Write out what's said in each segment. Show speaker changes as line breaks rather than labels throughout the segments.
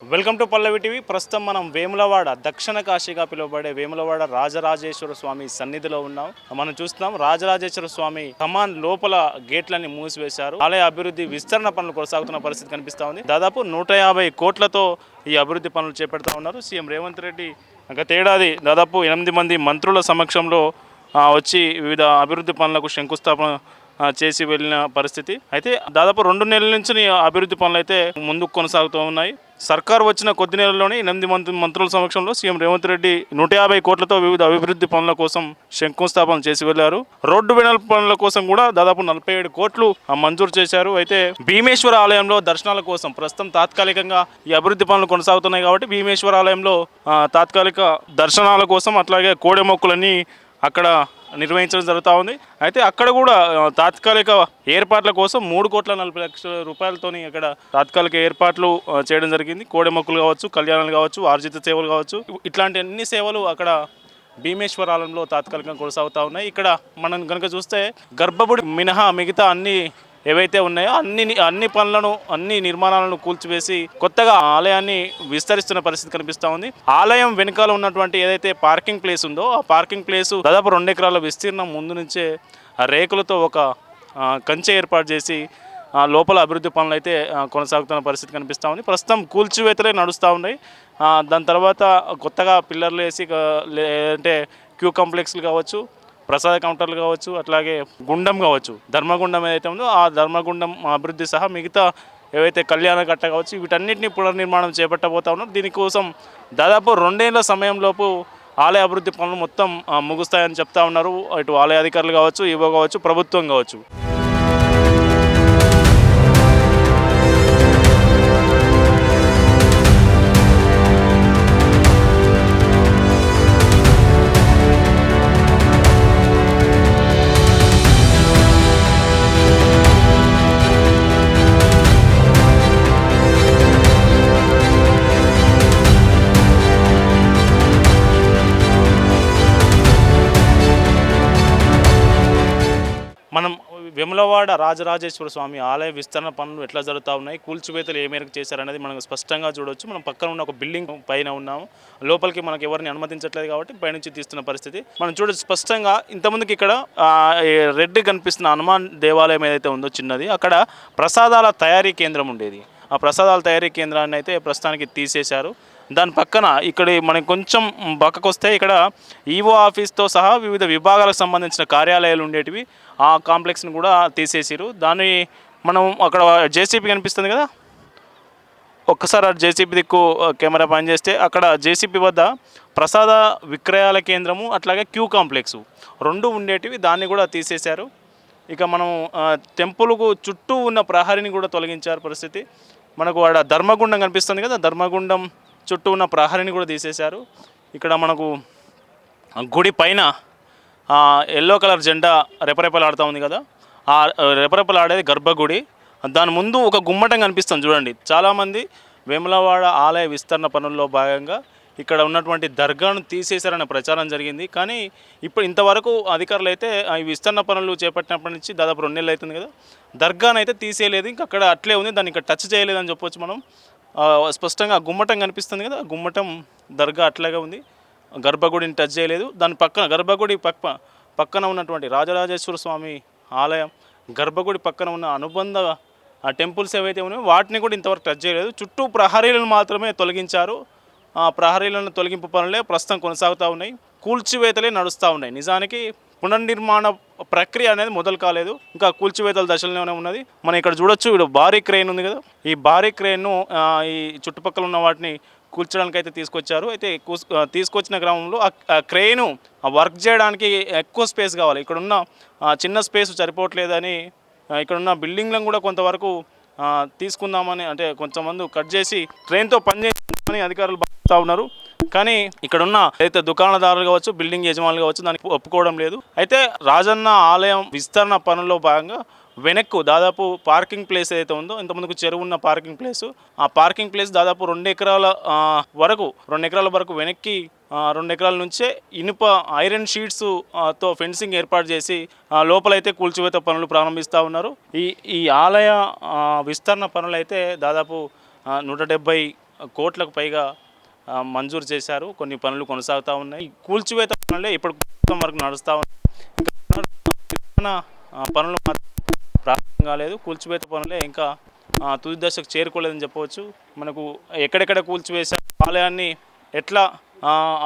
Welcome to Pallavi TV. ప్రస్తుతం మనం వేములవాడ దక్షిణ కాశీగా పిలువబడే వేములవాడ రాజరాజేశ్వర స్వామి సన్నిధిలో ఉన్నాం. మనం చూస్తున్నాం రాజరాజేశ్వర స్వామి కమాన్ లోపల గేట్లన్నీ మూసివేశారు. ఆలయ అభివృద్ధి విస్తరణ పనులు కొనసాగుతున్న పరిస్థితి కనిపిస్తా ఉంది. దాదాపు 150 కోట్లతో ఈ అభివృద్ధి పనులు చేపడతా ఉన్నారు. సీఎం రేవంత్ రెడ్డి గతేడాది దాదాపు 8 మంది మంత్రుల సమక్షంలో వచ్చి వివిధ అభివృద్ధి పనులకు శంకుస్థాపన చేసి వెళ్ళిన పరిస్థితి. అయితే దాదాపు 2 నెలల నుంచి అభివృద్ధి పనులు అయితే ముందుకు కొనసాగుతూ ఉన్నాయి. సర్కారు వచ్చిన కొద్ది నెలల్లోనే 8 మంది మంత్రుల సమక్షంలో సీఎం రేవంత్ రెడ్డి 150 కోట్లతో వివిధ అభివృద్ధి పనుల కోసం శంకుస్థాపన చేసి వెళ్లారు. రోడ్డు వెడల్పు పనుల కోసం కూడా దాదాపు 47 కోట్లు మంజూరు చేశారు. అయితే భీమేశ్వర ఆలయంలో దర్శనాల కోసం ప్రస్తుతం తాత్కాలికంగా ఈ అభివృద్ధి పనులు కొనసాగుతున్నాయి కాబట్టి భీమేశ్వర ఆలయంలో తాత్కాలిక దర్శనాల కోసం అట్లాగే కోడె మొక్కులన్నీ అక్కడ నిర్వహించడం జరుగుతూ ఉంది. అయితే అక్కడ కూడా తాత్కాలిక ఏర్పాట్ల కోసం 3,40,00,000 రూపాయలతోని అక్కడ తాత్కాలిక ఏర్పాట్లు చేయడం జరిగింది. కోడె మొక్కులు కావచ్చు, కళ్యాణాలు కావచ్చు, ఆర్జిత సేవలు కావచ్చు, ఇట్లాంటి అన్ని సేవలు అక్కడ భీమేశ్వర ఆలయంలో తాత్కాలికంగా కొనసాగుతూ ఉన్నాయి. ఇక్కడ మనం కనుక చూస్తే గర్భగుడి మినహా మిగతా అన్ని ఏవైతే ఉన్నాయో అన్ని పనులను అన్ని నిర్మాణాలను కూల్చివేసి కొత్తగా ఆలయాన్ని విస్తరిస్తున్న పరిస్థితి కనిపిస్తూ ఉంది. ఆలయం వెనుకాల ఉన్నటువంటి ఏదైతే పార్కింగ్ ప్లేస్ ఉందో ఆ పార్కింగ్ ప్లేసు దాదాపు 2 ఎకరాల విస్తీర్ణం ముందు నుంచే రేకులతో ఒక కంచె ఏర్పాటు చేసి లోపల అభివృద్ధి పనులు అయితే కొనసాగుతున్న పరిస్థితి కనిపిస్తూ ఉంది. ప్రస్తుతం కూల్చివేతలే నడుస్తూ ఉన్నాయి. దాని తర్వాత కొత్తగా పిల్లర్లు వేసి లేదంటే క్యూ కాంప్లెక్స్లు కావచ్చు, ప్రసాద కౌంటర్లు కావచ్చు, అట్లాగే గుండం కావచ్చు, ధర్మగుండం ఏదైతే ఉందో ఆ ధర్మగుండం అభివృద్ధి సహా మిగతా ఏవైతే కళ్యాణ కట్ట కావచ్చు వీటన్నిటిని పునర్నిర్మాణం చేపట్టబోతా ఉన్నారు. దీనికోసం దాదాపు 2 ఏళ్ల సమయంలోపు ఆలయ అభివృద్ధి పనులు మొత్తం ముగుస్తాయని చెప్తా ఉన్నారు. ఇటు ఆలయ అధికారులు కావచ్చు, ఈవో కావచ్చు, ప్రభుత్వం కావచ్చు. మనం వేములవాడ రాజరాజేశ్వర స్వామి ఆలయ విస్తరణ పనులు ఎట్లా జరుగుతూ ఉన్నాయి, కూల్చివేతలు ఏ మేరకు చేశారనేది మనం స్పష్టంగా చూడవచ్చు. మనం పక్కన ఉన్న ఒక బిల్డింగ్ పైన ఉన్నాము. లోపలికి మనకు ఎవరిని అనుమతించట్లేదు కాబట్టి పైనుంచి తీస్తున్న పరిస్థితి మనం చూడవచ్చు స్పష్టంగా. ఇంతకుముందుకు ఇక్కడ రెడ్ కనిపిస్తున్న హనుమాన్ దేవాలయం ఏదైతే ఉందో చిన్నది, అక్కడ ప్రసాదాల తయారీ కేంద్రం ఉండేది. ఆ ప్రసాదాల తయారీ కేంద్రాన్ని అయితే ప్రస్తుతానికి తీసేశారు. దాని పక్కన ఇక్కడ మనకి కొంచెం పక్కకు వస్తే ఇక్కడ ఈవో ఆఫీస్తో సహా వివిధ విభాగాలకు సంబంధించిన కార్యాలయాలు ఉండేటివి ఆ కాంప్లెక్స్ని కూడా తీసేసారు. దాన్ని మనం అక్కడ జేసీబీ కనిపిస్తుంది కదా, ఒక్కసారి ఆ జేసీబీ దిక్కు కెమెరా పని చేస్తే అక్కడ జేసీబీ వద్ద ప్రసాద విక్రయాల కేంద్రము అట్లాగే క్యూ కాంప్లెక్స్ 2 ఉండేటివి, దాన్ని కూడా తీసేశారు. ఇక మనం టెంపుల్కు చుట్టూ ఉన్న ప్రహరిని కూడా తొలగించారు పరిస్థితి. మనకు ఆడ ధర్మగుండం కనిపిస్తుంది కదా, ధర్మగుండం చుట్టూ ఉన్న ప్రహరిని కూడా తీసేశారు. ఇక్కడ మనకు గుడి పైన ఎల్లో కలర్ జెండా రెపరెపలాడుతూ ఉంది కదా, ఆ రెపరెపలాడేది గర్భగుడి. దాని ముందు ఒక గుమ్మటం కనిపిస్తుంది చూడండి. చాలామంది వేములవాడ ఆలయ విస్తరణ పనుల్లో భాగంగా ఇక్కడ ఉన్నటువంటి దర్గాను తీసేశారనే ప్రచారం జరిగింది. కానీ ఇప్పుడు ఇంతవరకు అధికారులు అయితే ఈ విస్తరణ పనులు చేపట్టినప్పటి నుంచి దాదాపు 2 నెలలు అవుతుంది కదా, దర్గాను అయితే తీసేయలేదు. ఇంకా అక్కడ అట్లే ఉంది, దాన్ని ఇక్కడ టచ్ చేయలేదని చెప్పొచ్చు మనం. స్పష్టంగా గుమ్మటం కనిపిస్తుంది కదా, గుమ్మటం దర్గా అట్లాగే ఉంది, గర్భగుడిని టచ్ చేయలేదు. దాని పక్కన గర్భగుడి పక్కన ఉన్నటువంటి రాజరాజేశ్వర స్వామి ఆలయం గర్భగుడి పక్కన ఉన్న అనుబంధ టెంపుల్స్ ఏవైతే ఉన్నాయో వాటిని కూడా ఇంతవరకు టచ్ చేయలేదు. చుట్టూ ప్రహరీలను మాత్రమే తొలగించారు. ప్రహరీలను తొలగింపు పనులే ప్రస్తుతం కొనసాగుతూ ఉన్నాయి. కూల్చివేతలే నడుస్తూ ఉన్నాయి. నిజానికి పునర్నిర్మాణ ప్రక్రియ అనేది మొదలు కాలేదు, ఇంకా కూల్చివేతల దశలోనే ఉన్నది. మనం ఇక్కడ చూడొచ్చు, ఇక్కడ భారీ క్రెయిన్ ఉంది కదా, ఈ భారీ క్రెయిన్ను ఈ చుట్టుపక్కల ఉన్న వాటిని కూల్చడానికి అయితే తీసుకొచ్చారు. అయితే తీసుకొచ్చిన క్రమంలో ఆ క్రెయిన్ వర్క్ చేయడానికి ఎక్కువ స్పేస్ కావాలి. ఇక్కడున్న చిన్న స్పేస్ సరిపోవట్లేదని ఇక్కడున్న బిల్డింగ్లను కూడా కొంతవరకు తీసుకుందామని, అంటే కొంతమంది కట్ చేసి ట్రైన్తో పనిచేయాలని అధికారులు భావిస్తూ ఉన్నారు. కానీ ఇక్కడున్న అయితే దుకాణదారులు కావచ్చు, బిల్డింగ్ యజమానులు కావచ్చు దానికి ఒప్పుకోవడం లేదు. అయితే రాజన్న ఆలయం విస్తరణ పనుల్లో భాగంగా వెనక్కు దాదాపు పార్కింగ్ ప్లేస్ ఏదైతే ఉందో, ఇంతకుముందుకు చెరువు ఉన్న పార్కింగ్ ప్లేసు, ఆ పార్కింగ్ ప్లేస్ దాదాపు 2 ఎకరాల వరకు వెనక్కి 2 ఎకరాల నుంచే ఇనుప ఐరన్ షీట్స్ తో ఫెన్సింగ్ ఏర్పాటు చేసి లోపలైతే కూల్చివేత పనులు ప్రారంభిస్తూ ఉన్నారు. ఈ ఆలయ విస్తరణ పనులు అయితే దాదాపు 170 కోట్లకు పైగా మంజూరు చేశారు. కొన్ని పనులు కొనసాగుతూ ఉన్నాయి. కూల్చివేత పనులే ఇప్పుడు వరకు నడుస్తూ ఉన్నాయి. ఇంకా పునర్నిర్మాణ పనులు మాత్రం ప్రారంభం కాలేదు. కూల్చివేత పనులే ఇంకా తుది దశకు చేరుకోలేదని చెప్పవచ్చు. మనకు ఎక్కడెక్కడ కూల్చివేశారు, ఆలయాన్ని ఎట్లా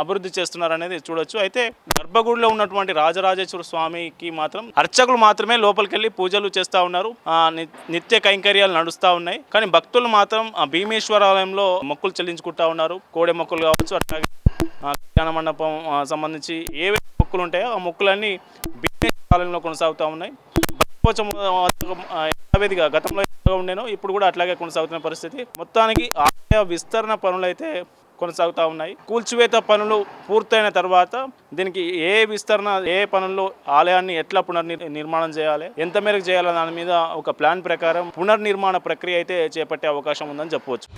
అభివృద్ధి చేస్తున్నారనేది చూడొచ్చు. అయితే గర్భగుడిలో ఉన్నటువంటి రాజరాజేశ్వర స్వామికి మాత్రం అర్చకులు మాత్రమే లోపలికి వెళ్ళి పూజలు చేస్తూ ఉన్నారు. నిత్య కైంకర్యాలు నడుస్తూ ఉన్నాయి. కానీ భక్తులు మాత్రం భీమేశ్వర ఆలయంలో మొక్కులు చెల్లించుకుంటా ఉన్నారు. కోడె మొక్కులు కావచ్చు, అట్లాగే కళ్యాణ మండపం సంబంధించి ఏవైతే మొక్కులు ఉంటాయో ఆ మొక్కులన్నీ భీమేశ్వర ఆలయంలో కొనసాగుతూ ఉన్నాయి. యథావిధిగా గతంలో ఉండేనో ఇప్పుడు కూడా అట్లాగే కొనసాగుతున్న పరిస్థితి. మొత్తానికి ఆలయ విస్తరణ పనులు అయితే కొనసాగుతూ ఉన్నాయి. కూల్చివేత పనులు పూర్తయిన తర్వాత దీనికి ఏ విస్తరణ, ఏ పనుల్లో ఆలయాన్ని ఎట్లా నిర్మాణం చేయాలి, ఎంత మేరకు చేయాలి దాని మీద ఒక ప్లాన్ ప్రకారం పునర్నిర్మాణ ప్రక్రియ అయితే చేపట్టే అవకాశం ఉందని చెప్పవచ్చు.